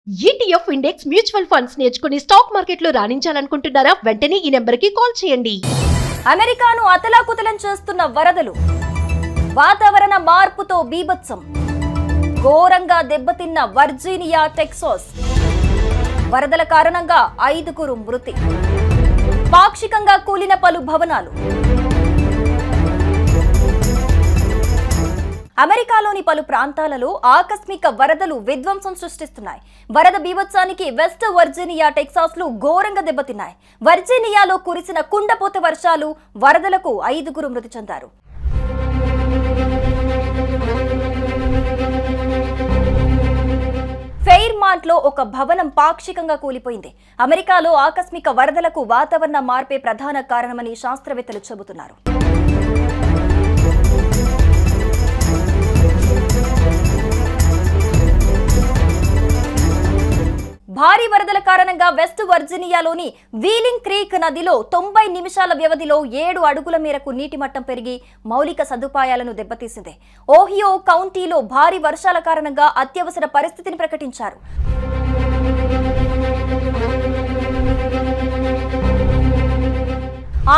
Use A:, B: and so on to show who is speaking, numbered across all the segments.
A: ETF index mutual funds నేర్చుకుని stock మార్కెట్లో రాణించాలనుకుంటున్నారా? వెంటనే ఈ నెంబర్కి కాల్ చేయండి.
B: అమెరికాను అతలాకుతలం చేస్తున్న వరదలు, వాతావరణ మార్పుతో బీభత్సం, ఘోరంగా దెబ్బతిన్న వర్జీనియా, టెక్సాస్. వరదల కారణంగా 5 మృతి, పాక్షికంగా కూలిన పలు భవనాలు. అమెరికాలోని పలు ప్రాంతాలలో ఆకస్మిక వరదలు విధ్వంసం సృష్టిస్తున్నాయి. వరద బీభత్సానికి వెస్ట్ వర్జీనియా, టెక్సాస్లు ఘోరంగా దెబ్బతిన్నాయి. వర్జీనియాలో కురిసిన కుండపోత వర్షాలు వరదలకు 5 మృతి చెందారు. ఫెయిర్మాంట్ లో ఒక భవనం పాక్షికంగా కూలిపోయింది. అమెరికాలో ఆకస్మిక వరదలకు వాతావరణ మార్పే ప్రధాన కారణమని శాస్త్రవేత్తలు చెబుతున్నారు. భారీ వరదల కారణంగా వెస్ట్ వర్జీనియాలోని వీలింగ్ క్రీక్ నదిలో 90 నిమిషాల వ్యవధిలో 7 అడుగుల మేరకు నీటి మట్టం పెరిగి మౌలిక సదుపాయాలను దెబ్బతీసింది. ఓహియో కౌంటీలో భారీ వర్షాల కారణంగా అత్యవసర పరిస్థితిని ప్రకటించారు.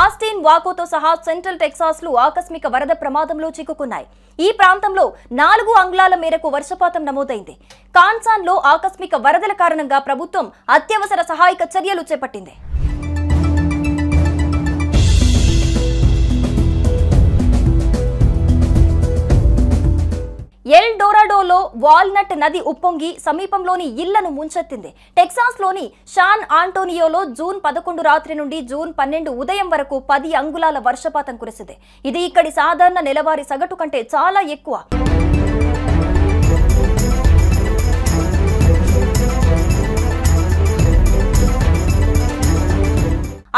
B: ఆస్టిన్, వాకోతో సహా సెంట్రల్ టెక్సాస్లు ఆకస్మిక వరద ప్రమాదంలో చిక్కుకున్నాయి. ఈ ప్రాంతంలో 4 అంగుళాల మేరకు వర్షపాతం నమోదైంది. కాన్సాన్లో ఆకస్మిక వరదల కారణంగా ప్రభుత్వం అత్యవసర సహాయక చర్యలు చేపట్టింది. ఎల్ డోరాడోలో వాల్నట్ నది ఉప్పొంగి సమీపంలోని ఇళ్లను ముంచెత్తింది. టెక్సాస్లోని శాన్ ఆంటోనియోలో జూన్ 11 రాత్రి నుండి జూన్ 12 ఉదయం వరకు 10 అంగుళాల వర్షపాతం కురిసింది. ఇది ఇక్కడి సాధారణ నెలవారీ సగటు కంటే చాలా ఎక్కువ.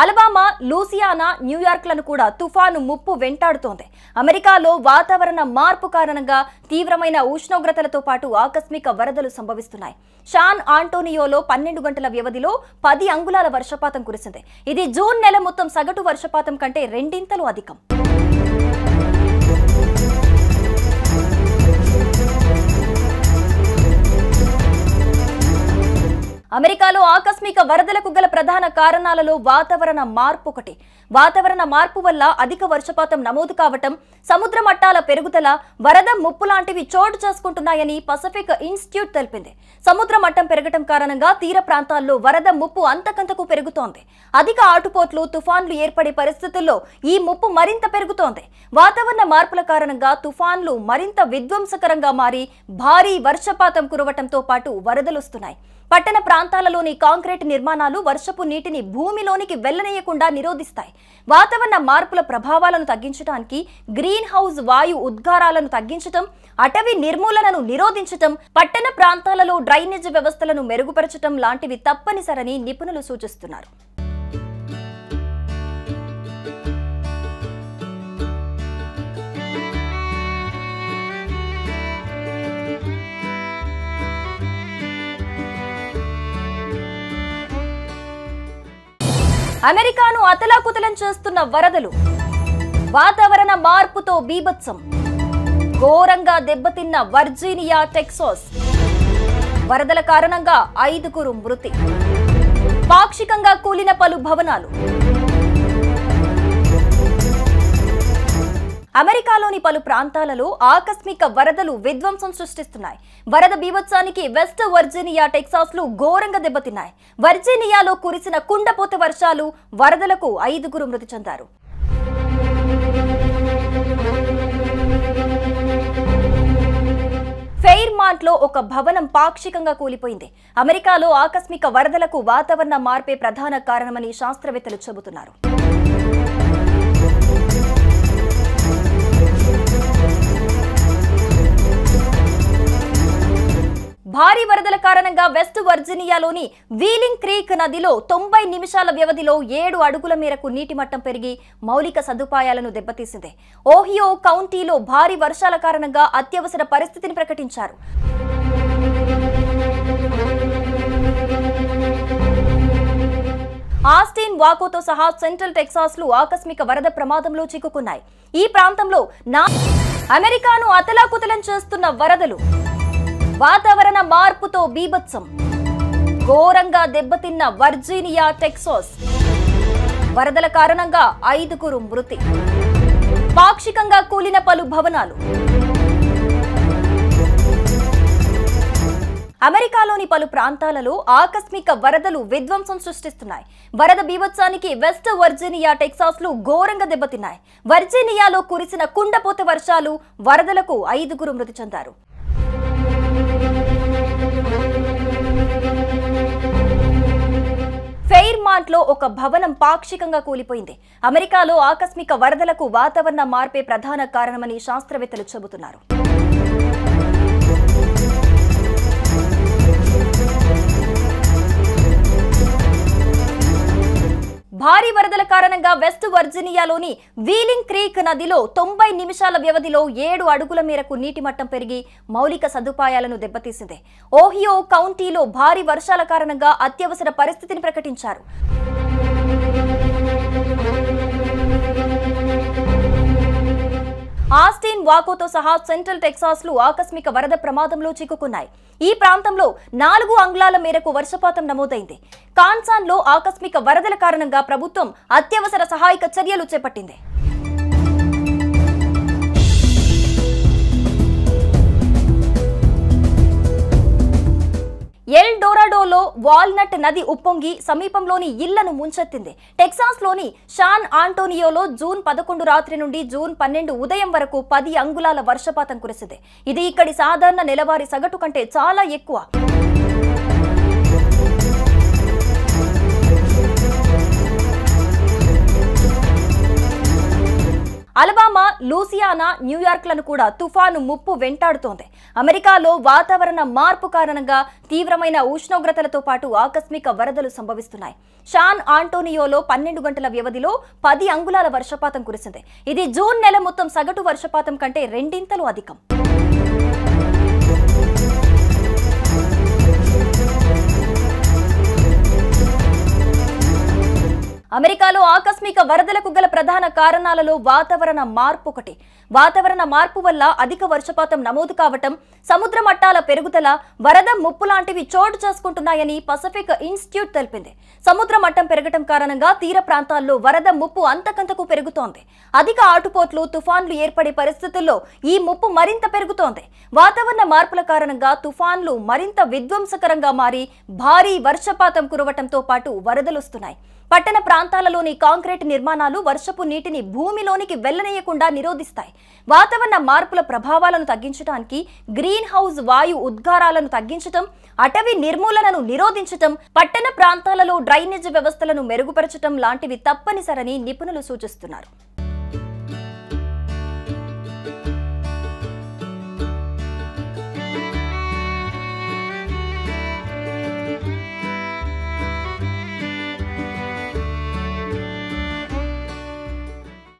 B: అలబామా, లూసియానా, న్యూయార్క్లను కూడా తుఫాను ముప్పు వెంటాడుతోంది. అమెరికాలో వాతావరణ మార్పు కారణంగా తీవ్రమైన ఉష్ణోగ్రతలతో పాటు ఆకస్మిక వరదలు సంభవిస్తున్నాయి. శాన్ ఆంటోనియోలో 12 గంటల వ్యవధిలో 10 అంగుళాల వర్షపాతం కురిసింది. ఇది జూన్ నెల మొత్తం సగటు వర్షపాతం కంటే 2 అధికం. అమెరికాలో ఆకస్మిక వరదలకు గల ప్రధాన కారణాలలో వాతావరణ మార్పు ఒకటి. వాతావరణ మార్పు వల్ల అధిక వర్షపాతం నమోదు కావటం, సముద్ర మట్టాల పెరుగుదల, వరద ముప్పు లాంటివి చోటు చేసుకుంటున్నాయని పసిఫిక్ ఇన్స్టిట్యూట్ తెలిపింది. సముద్ర మట్టం పెరగటం కారణంగా తీర ప్రాంతాల్లో వరద ముప్పు అంతకంతకు పెరుగుతోంది. అధిక ఆటుపోట్లు, తుఫాన్లు ఏర్పడే పరిస్థితుల్లో ఈ ముప్పు మరింత పెరుగుతోంది. వాతావరణ మార్పుల కారణంగా తుఫాన్లు మరింత విధ్వంసకరంగా మారి భారీ వర్షపాతం కురవటంతో పాటు వరదలొస్తున్నాయి. పట్టణ ప్రాంతాలలోని కాంక్రీట్ నిర్మాణాలు వర్షపు నీటిని భూమిలోనికి వెళ్లనీయకుండా నిరోధిస్తాయి. వాతావరణ మార్పుల ప్రభావాలను తగ్గించడానికి గ్రీన్ హౌస్ వాయు ఉద్గారాలను తగ్గించటం, అటవీ నిర్మూలనను నిరోధించటం, పట్టణ ప్రాంతాలలో డ్రైనేజ్ వ్యవస్థలను మెరుగుపరచటం లాంటివి తప్పనిసరని నిపుణులు సూచిస్తున్నారు. అమెరికాను అతలాకుతలం చేస్తున్న వరదలు, వాతావరణ మార్పుతో బీభత్సం, ఘోరంగా దెబ్బతిన్న వర్జీనియా, టెక్సాస్. వరదల కారణంగా 5 మృతి, పాక్షికంగా కూలిన పలు భవనాలు. అమెరికాలోని పలు ప్రాంతాలలో ఆకస్మిక వరదలు విధ్వంసం సృష్టిస్తున్నాయి. వరద బీభత్సానికి వెస్ట్ వర్జీనియా, టెక్సాస్లు ఘోరంగా దెబ్బతిన్నాయి. వర్జీనియాలో కురిసిన కుండపోత వర్షాలు వరదలకు 5 మృతి చెందారు. ఫెయిర్మాంట్ లో ఒక భవనం పాక్షికంగా కూలిపోయింది. అమెరికాలో ఆకస్మిక వరదలకు వాతావరణ మార్పే ప్రధాన కారణమని శాస్త్రవేత్తలు చెబుతున్నారు. భారీ వరదల కారణంగా వెస్ట్ వర్జీనియాలోని వీలింగ్ క్రీక్ నదిలో 90 నిమిషాల వ్యవధిలో 7 అడుగుల మేరకు నీటి మట్టం పెరిగి మౌలిక సదుపాయాలను దెబ్బతీసింది. ఓహియో కౌంటీలో భారీ వర్షాల కారణంగా అత్యవసర పరిస్థితిని ప్రకటించారు. ఆస్టిన్, వాకోతో సహా సెంట్రల్ టెక్సాస్లు ఆకస్మిక వరద ప్రమాదంలో చిక్కుకున్నాయి. ఈ ప్రాంతంలో అమెరికాను అతలాకుతలం చేస్తున్న వరదలు, వాతావరణ మార్పుతో బీభత్సం, ఘోరంగా దెబ్బతిన్న వర్జీనియా, టెక్సాస్. వరదల కారణంగా 5 మృతి. పాక్షికంగా కూలిన పలు భవనాలు. అమెరికాలోని పలు ప్రాంతాలలో ఆకస్మిక వరదలు విధ్వంసం సృష్టిస్తున్నాయి. వరద బీభత్సానికి వెస్ట్ వర్జీనియా, టెక్సాస్లు ఘోరంగా దెబ్బతిన్నాయి. వర్జీనియాలో కురిసిన కుండపోత వర్షాలు వరదలకు 5 మృతి చెందారు. ఫెయిర్మాంట్ లో ఒక భవనం పాక్షికంగా కూలిపోయింది. అమెరికాలో ఆకస్మిక వరదలకు వాతావరణ మార్పే ప్రధాన కారణమని శాస్త్రవేత్తలు చెబుతున్నారు. భారీ వరదల కారణంగా వెస్ట్ వర్జీనియాలోని వీలింగ్ క్రీక్ నదిలో 90 నిమిషాల వ్యవధిలో 7 అడుగుల మేరకు నీటి మట్టం పెరిగి మౌలిక సదుపాయాలను దెబ్బతీసింది. ఓహియో కౌంటీలో భారీ వర్షాల కారణంగా అత్యవసర పరిస్థితిని ప్రకటించారు. ఆస్టిన్, వాకోతో సహా సెంట్రల్ టెక్సాస్లు ఆకస్మిక వరద ప్రమాదంలో చిక్కుకున్నాయి. ఈ ప్రాంతంలో 4 అంగుళాల మేరకు వర్షపాతం నమోదైంది. కాన్సాన్లో ఆకస్మిక వరదల కారణంగా ప్రభుత్వం అత్యవసర సహాయక చర్యలు చేపట్టింది. ఎల్ డోరాడోలో వాల్నట్ నది ఉప్పొంగి సమీపంలోని ఇళ్లను ముంచెత్తింది. టెక్సాస్లోని శాన్ ఆంటోనియోలో జూన్ 11 రాత్రి నుండి జూన్ 12 ఉదయం వరకు 10 అంగుళాల వర్షపాతం కురిసింది. ఇది ఇక్కడి సాధారణ నెలవారీ సగటు కంటే చాలా ఎక్కువ. అలబామా, లూసియానా, న్యూయార్క్లను కూడా తుఫాను ముప్పు వెంటాడుతోంది. అమెరికాలో వాతావరణ మార్పు కారణంగా తీవ్రమైన ఉష్ణోగ్రతలతో పాటు ఆకస్మిక వరదలు సంభవిస్తున్నాయి. శాన్ ఆంటోనియోలో 12 గంటల వ్యవధిలో 10 అంగుళాల వర్షపాతం కురిసింది. ఇది జూన్ నెల మొత్తం సగటు వర్షపాతం కంటే 2 అధికం. అమెరికాలో ఆకస్మిక వరదలకు గల ప్రధాన కారణాలలో వాతావరణ మార్పు ఒకటి. వాతావరణ మార్పు వల్ల అధిక వర్షపాతం నమోదు కావటం, సముద్ర మట్టాల పెరుగుదల, వరద ముప్పు లాంటివి చోటు చేసుకుంటున్నాయని పసిఫిక్ ఇన్స్టిట్యూట్ తెలిపింది. సముద్ర మట్టం పెరగటం కారణంగా తీర ప్రాంతాల్లో వరద ముప్పు అంతకంతకు పెరుగుతోంది. అధిక ఆటుపోట్లు, తుఫాన్లు ఏర్పడే పరిస్థితుల్లో ఈ ముప్పు మరింత పెరుగుతోంది. వాతావరణ మార్పుల కారణంగా తుఫాన్లు మరింత విధ్వంసకరంగా మారి భారీ వర్షపాతం కురవటంతో పాటు వరదలొస్తున్నాయి. పట్టణ ప్రాంతాలలోని కాంక్రీట్ నిర్మాణాలు వర్షపు నీటిని భూమిలోనికి వెళ్లనీయకుండా నిరోధిస్తాయి. వాతావరణ మార్పుల ప్రభావాలను తగ్గించడానికి గ్రీన్ హౌస్ వాయు ఉద్గారాలను తగ్గించటం, అటవీ నిర్మూలనను నిరోధించటం, పట్టణ ప్రాంతాలలో డ్రైనేజ్ వ్యవస్థలను మెరుగుపరచటం లాంటివి తప్పనిసరని నిపుణులు సూచిస్తున్నారు.